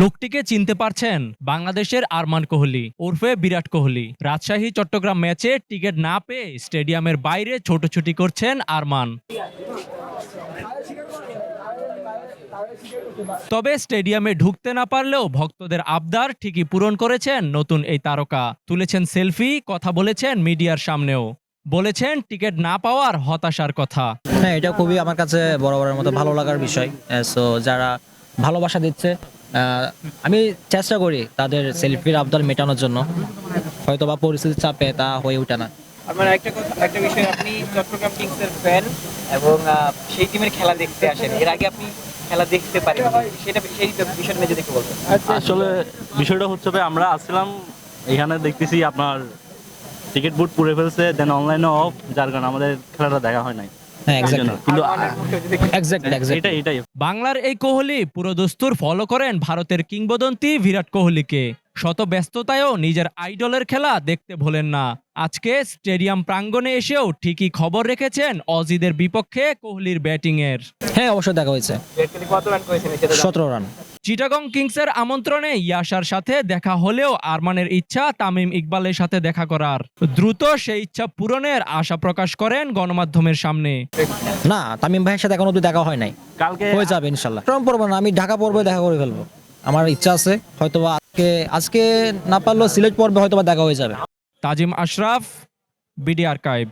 লোকটিকে চিনতে পারছেন? বাংলাদেশের আরমান কোহলি ওরফে বিরাট কোহলি। রাজশাহী চট্টগ্রাম ম্যাচে টিকিট না পেয়ে স্টেডিয়ামের বাইরে ছোটাছুটি করছেন আরমান। তবে স্টেডিয়ামে ঢুকতে না পারলেও ভক্তদের আবদার ঠিকই পূরণ করেছেন নতুন এই তারকা। তুলেছেন সেলফি, কথা বলেছেন মিডিয়ার সামনেও। বলেছেন টিকিট না পাওয়ার হতাশার কথা। হ্যাঁ, এটা খুবই আমার কাছে বরাবরের মতো ভালো লাগার বিষয়। সো যারা ভালোবাসা দিচ্ছে, আমি চেষ্টা করি তাদের সেলফির আবদার মেটানোর জন্য। হয়তো বা পরিস্থিতির চাপে তা হয়ে ওঠে না। আমার একটা বিষয়, আপনি চট্টগ্রাম কিংসের ফ্যান এবং সেই টিমের খেলা দেখতে আসেন। এর আগে আপনি খেলা দেখতে পারেন, সেই বিষয় নিয়ে যদি একটু বলতেন। আসলে বিষয়টা হচ্ছে যে আমরা আসছিলাম এখানে, দেখতেছি আপনার টিকিট বুক পুড়ে ফেলছে, দেন অনলাইনে অফ, যার কারণে আমাদের খেলাটা দেখা হয় নাই। হ্যাঁ, এক্স্যাক্টলি। কিন্তু এক্স্যাক্টলি। বাংলার এই কোহলি পুরো দস্তুর ফলো করেন ভারতের কিংবদন্তি বিরাট কোহলিকে। শত ব্যস্ততায়ও নিজের আইডলের খেলা দেখতে ভোলেন না। আজকে স্টেডিয়াম প্রাঙ্গণে এসেও ঠিকই খবর রেখেছেন অজিদের বিপক্ষে কোহলির ব্যাটিংয়ের। হ্যাঁ, অবশ্যই দেখা হয়েছে। কত রান করেছেন? 17 রান। চিটাগং কিংসের আমন্ত্রণে ইয়াসার সাথে দেখা হলেও আরমানের ইচ্ছা তামিম ইকবালের সাথে দেখা করার। দ্রুত সেই ইচ্ছা পূরণের আশা প্রকাশ করেন গণমাধ্যমের সামনে। না, তামিম ভাইয়ের সাথে এখনো অব্দি দেখা হয় নাই। কালকে হয়ে যাবে ইনশাল্লাহ। ট্রাম পড়বো না, আমি ঢাকা পর্বে দেখা করে ফেলবো। আমার ইচ্ছা আছে, হয়তোবা আজকে না পারলেও সিলেট পর্বে হয়তোবা দেখা হয়ে যাবে। তাজিম আশরাফ, বিডি আর্কাইভ।